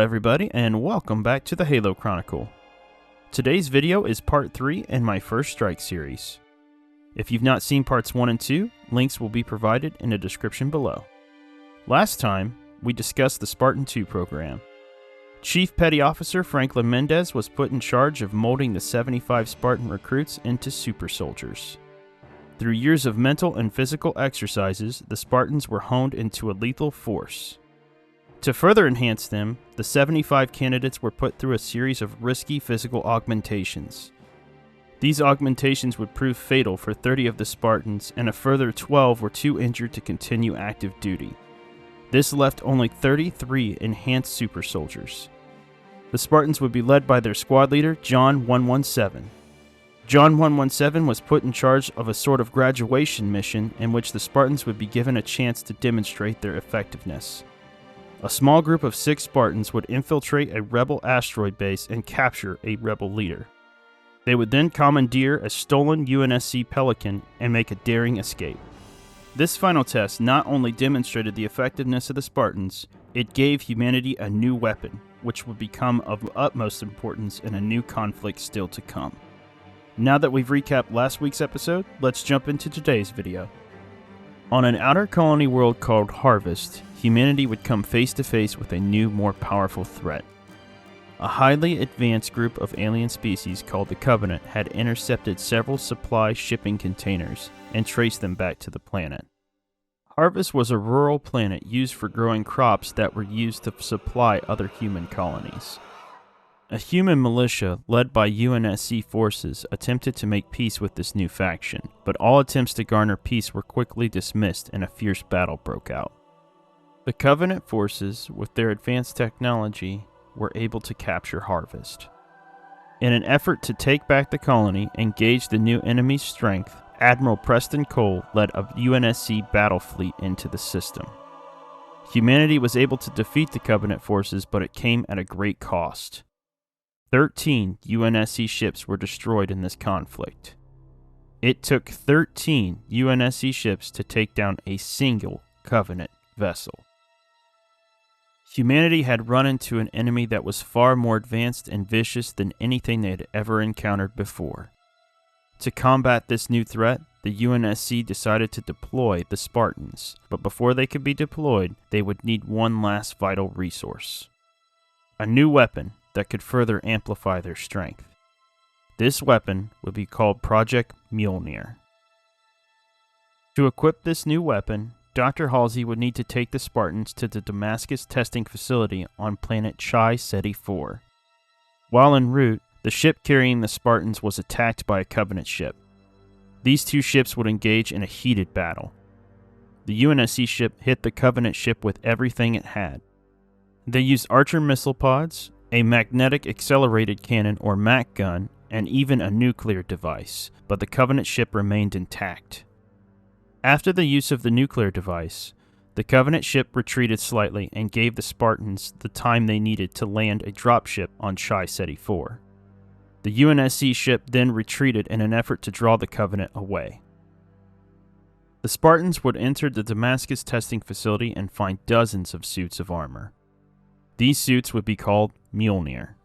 everybody, and welcome back to the Halo Chronicle. Today's video is part 3 in my First Strike series. If you've not seen parts 1 and 2, links will be provided in the description below. Last time, we discussed the Spartan II program. Chief Petty Officer Franklin Mendez was put in charge of molding the 75 Spartan recruits into super soldiers. Through years of mental and physical exercises, the Spartans were honed into a lethal force. To further enhance them, the 75 candidates were put through a series of risky physical augmentations. These augmentations would prove fatal for 30 of the Spartans, and a further 12 were too injured to continue active duty. This left only 33 enhanced super soldiers. The Spartans would be led by their squad leader, John 117. John 117 was put in charge of a sort of graduation mission in which the Spartans would be given a chance to demonstrate their effectiveness. A small group of 6 Spartans would infiltrate a rebel asteroid base and capture a rebel leader. They would then commandeer a stolen UNSC Pelican and make a daring escape. This final test not only demonstrated the effectiveness of the Spartans, it gave humanity a new weapon, which would become of utmost importance in a new conflict still to come. Now that we've recapped last week's episode, let's jump into today's video. On an outer colony world called Harvest, humanity would come face to face with a new, more powerful threat. A highly advanced group of alien species called the Covenant had intercepted several supply shipping containers and traced them back to the planet. Harvest was a rural planet used for growing crops that were used to supply other human colonies. A human militia led by UNSC forces attempted to make peace with this new faction, but all attempts to garner peace were quickly dismissed and a fierce battle broke out. The Covenant forces, with their advanced technology, were able to capture Harvest. In an effort to take back the colony and gauge the new enemy's strength, Admiral Preston Cole led a UNSC battle fleet into the system. Humanity was able to defeat the Covenant forces, but it came at a great cost. 13 UNSC ships were destroyed in this conflict. It took 13 UNSC ships to take down a single Covenant vessel. Humanity had run into an enemy that was far more advanced and vicious than anything they had ever encountered before. To combat this new threat, the UNSC decided to deploy the Spartans, but before they could be deployed, they would need one last vital resource: a new weapon that could further amplify their strength. This weapon would be called Project Mjolnir. To equip this new weapon, Dr. Halsey would need to take the Spartans to the Damascus testing facility on planet Chi Ceti 4. While en route, the ship carrying the Spartans was attacked by a Covenant ship. These two ships would engage in a heated battle. The UNSC ship hit the Covenant ship with everything it had. They used Archer missile pods, a magnetic accelerated cannon or MAC gun, and even a nuclear device, but the Covenant ship remained intact. After the use of the nuclear device, the Covenant ship retreated slightly and gave the Spartans the time they needed to land a dropship on Chi Ceti 4. The UNSC ship then retreated in an effort to draw the Covenant away. The Spartans would enter the Damascus testing facility and find dozens of suits of armor. These suits would be called Mjolnir.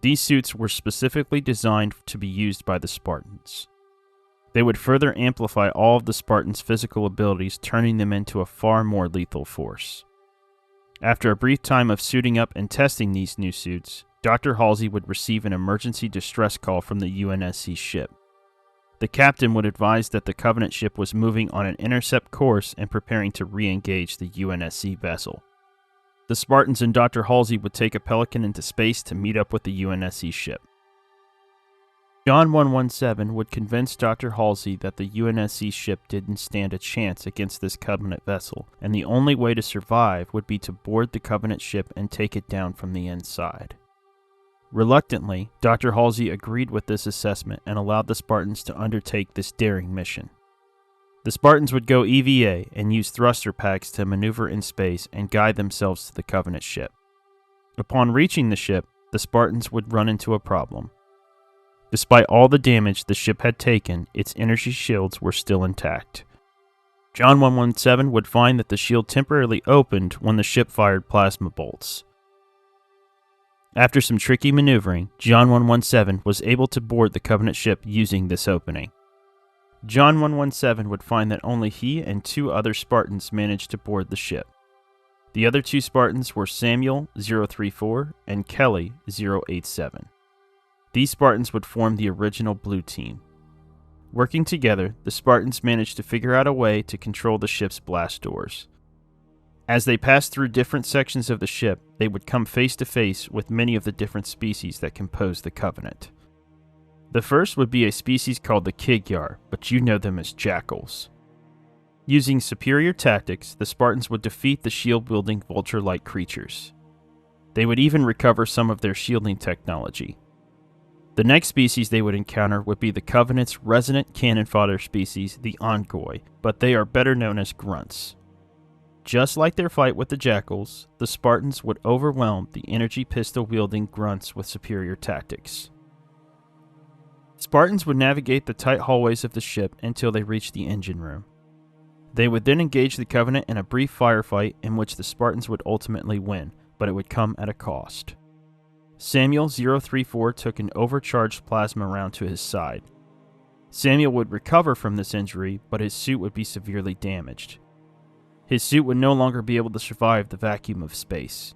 These suits were specifically designed to be used by the Spartans. They would further amplify all of the Spartans' physical abilities, turning them into a far more lethal force. After a brief time of suiting up and testing these new suits, Dr. Halsey would receive an emergency distress call from the UNSC ship. The captain would advise that the Covenant ship was moving on an intercept course and preparing to re-engage the UNSC vessel. The Spartans and Dr. Halsey would take a Pelican into space to meet up with the UNSC ship. John 117 would convince Dr. Halsey that the UNSC ship didn't stand a chance against this Covenant vessel, and the only way to survive would be to board the Covenant ship and take it down from the inside. Reluctantly, Dr. Halsey agreed with this assessment and allowed the Spartans to undertake this daring mission. The Spartans would go EVA and use thruster packs to maneuver in space and guide themselves to the Covenant ship. Upon reaching the ship, the Spartans would run into a problem. Despite all the damage the ship had taken, its energy shields were still intact. John 117 would find that the shield temporarily opened when the ship fired plasma bolts. After some tricky maneuvering, John 117 was able to board the Covenant ship using this opening. John 117 would find that only he and 2 other Spartans managed to board the ship. The other 2 Spartans were Samuel 034 and Kelly 087. These Spartans would form the original Blue Team. Working together, the Spartans managed to figure out a way to control the ship's blast doors. As they passed through different sections of the ship, they would come face to face with many of the different species that compose the Covenant. The first would be a species called the Kigyar, but you know them as jackals. Using superior tactics, the Spartans would defeat the shield-wielding vulture-like creatures. They would even recover some of their shielding technology. The next species they would encounter would be the Covenant's resident cannon fodder species, the Ongoi, but they are better known as grunts. Just like their fight with the jackals, the Spartans would overwhelm the energy pistol-wielding grunts with superior tactics. Spartans would navigate the tight hallways of the ship until they reached the engine room. They would then engage the Covenant in a brief firefight in which the Spartans would ultimately win, but it would come at a cost. Samuel 034 took an overcharged plasma round to his side. Samuel would recover from this injury, but his suit would be severely damaged. His suit would no longer be able to survive the vacuum of space.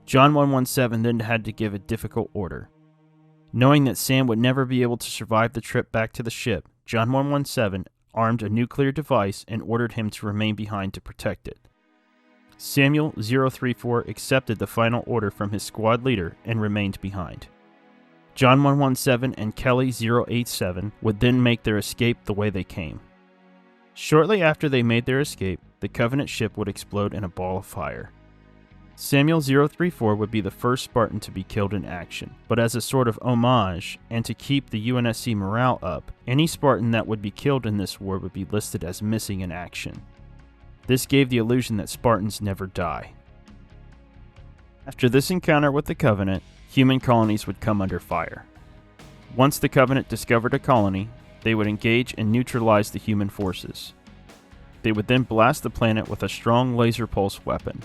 John 117 then had to give a difficult order. Knowing that Sam would never be able to survive the trip back to the ship, John 117 armed a nuclear device and ordered him to remain behind to protect it. Samuel 034 accepted the final order from his squad leader and remained behind. John 117 and Kelly 087 would then make their escape the way they came. Shortly after they made their escape, the Covenant ship would explode in a ball of fire. Samuel 034 would be the first Spartan to be killed in action, but as a sort of homage, and to keep the UNSC morale up, any Spartan that would be killed in this war would be listed as missing in action. This gave the illusion that Spartans never die. After this encounter with the Covenant, human colonies would come under fire. Once the Covenant discovered a colony, they would engage and neutralize the human forces. They would then blast the planet with a strong laser pulse weapon.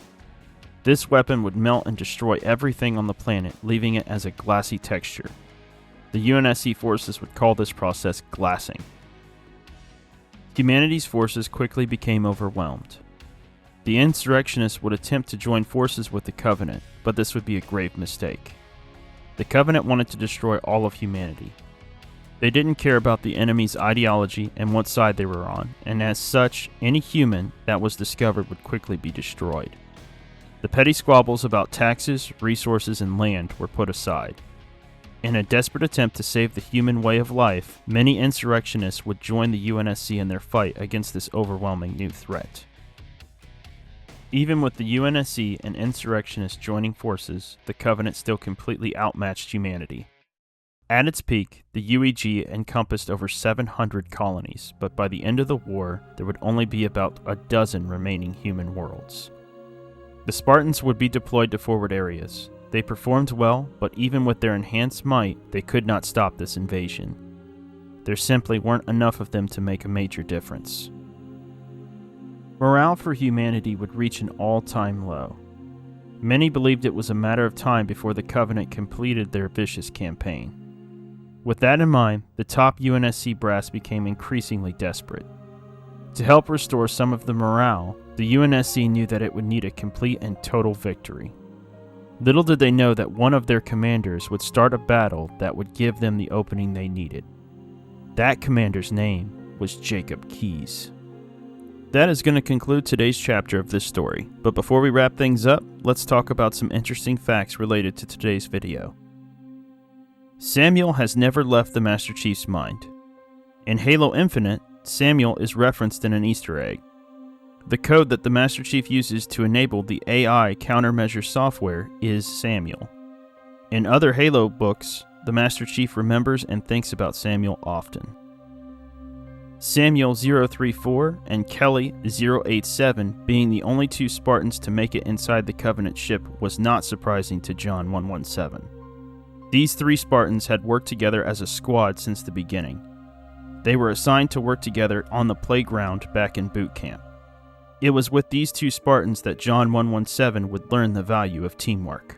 This weapon would melt and destroy everything on the planet, leaving it as a glassy texture. The UNSC forces would call this process glassing. Humanity's forces quickly became overwhelmed. The insurrectionists would attempt to join forces with the Covenant, but this would be a grave mistake. The Covenant wanted to destroy all of humanity. They didn't care about the enemy's ideology and what side they were on, and as such, any human that was discovered would quickly be destroyed. The petty squabbles about taxes, resources, and land were put aside. In a desperate attempt to save the human way of life, many insurrectionists would join the UNSC in their fight against this overwhelming new threat. Even with the UNSC and insurrectionists joining forces, the Covenant still completely outmatched humanity. At its peak, the UEG encompassed over 700 colonies, but by the end of the war, there would only be about a dozen remaining human worlds. The Spartans would be deployed to forward areas. They performed well, but even with their enhanced might, they could not stop this invasion. There simply weren't enough of them to make a major difference. Morale for humanity would reach an all-time low. Many believed it was a matter of time before the Covenant completed their vicious campaign. With that in mind, the top UNSC brass became increasingly desperate. To help restore some of the morale, the UNSC knew that it would need a complete and total victory. Little did they know that one of their commanders would start a battle that would give them the opening they needed. That commander's name was Jacob Keyes. That is going to conclude today's chapter of this story, but before we wrap things up, let's talk about some interesting facts related to today's video. Samuel has never left the Master Chief's mind. In Halo Infinite, Samuel is referenced in an Easter egg. The code that the Master Chief uses to enable the AI countermeasure software is Samuel. In other Halo books, the Master Chief remembers and thinks about Samuel often. Samuel 034 and Kelly 087 being the only 2 Spartans to make it inside the Covenant ship was not surprising to John 117. These 3 Spartans had worked together as a squad since the beginning. They were assigned to work together on the playground back in boot camp. It was with these 2 Spartans that John 117 would learn the value of teamwork.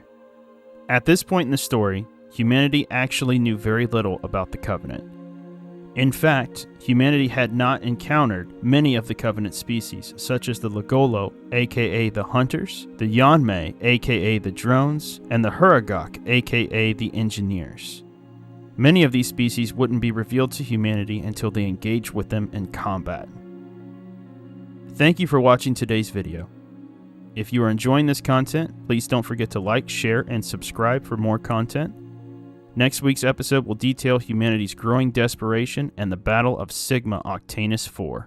At this point in the story, humanity actually knew very little about the Covenant. In fact, humanity had not encountered many of the Covenant species, such as the Lagolo, aka the Hunters, the Yanmei, aka the Drones, and the Huragok, aka the Engineers. Many of these species wouldn't be revealed to humanity until they engaged with them in combat. Thank you for watching today's video. If you are enjoying this content, please don't forget to like, share, and subscribe for more content. Next week's episode will detail humanity's growing desperation and the Battle of Sigma Octanus IV.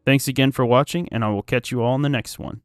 Thanks again for watching, and I will catch you all in the next one.